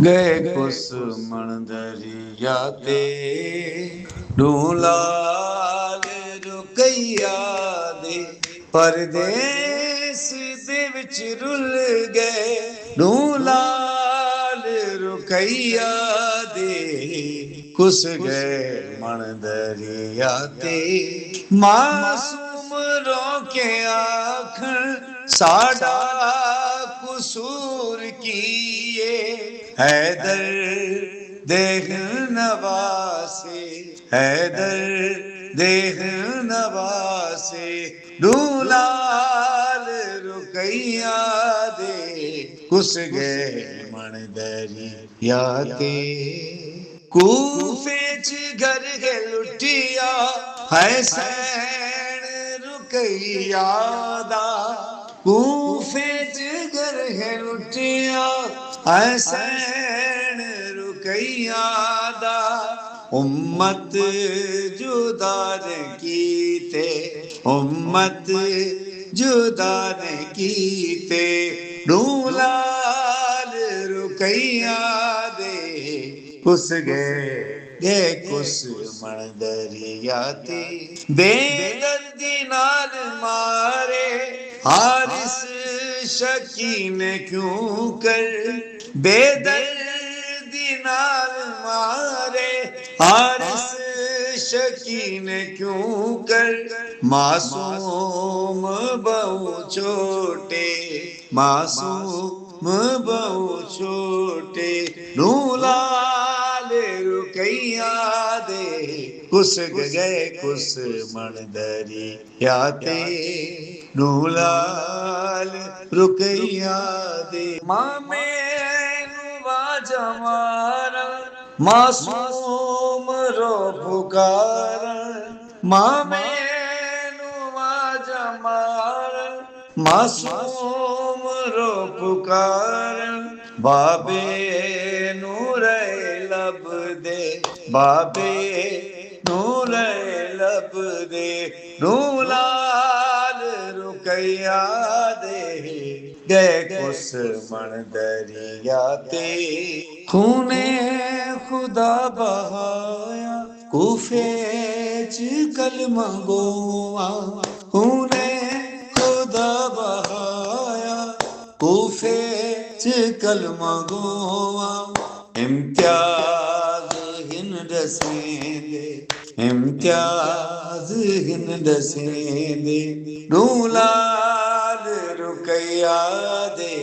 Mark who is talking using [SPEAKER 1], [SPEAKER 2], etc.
[SPEAKER 1] गए कुसुमण दरिया ते ढूलाल रुकैया दे परदेस दे विच रुल गए ढूलाल रुकैया दे कुस गए मण दरिया ते मासूम रोके आखण साडा कुसूर किए हैदर देख नवासे हैदर देख नवासे ढूलाल रुकैया दे कुस गए मण दरिया ते कूफे च घर के लुटिया है सैन रुकैया दा कूफे च घर के लुटिया है सैन रुकैया दा उम्मत जुदार कीते उम्मत जुदार कीते ढूलाल रुकैया दे कुस गए कुस मण दरिया ते बेदर्दी नाल मारे हारिस शकीन क्यों कर बेदर्दी नाल मारे हारिस शकीन क्यों कर मासूम बहु छोटे मासूम बहु छोटे ढूलाल रुकैया दे कुस गए कुस मण दरिया ते ढूलाल रुकैया दे मामे वाजा मारा मासूम रो पुकारा मामे वाजा मारा मासूम रो पुकारा बाबे नूर लब दे बाबे नूर लब दे ढूलाल रुकैया दे गए कुस मण दरिया ते खूने खुदा बहाया कूफे च कलमा गोआ खूने खुदा बहाया कूफे च कलमा गोआ इम्तियाज हिन दसेंदे इम्तियाज हिन दसेंदे ढूलाल रुकैया दे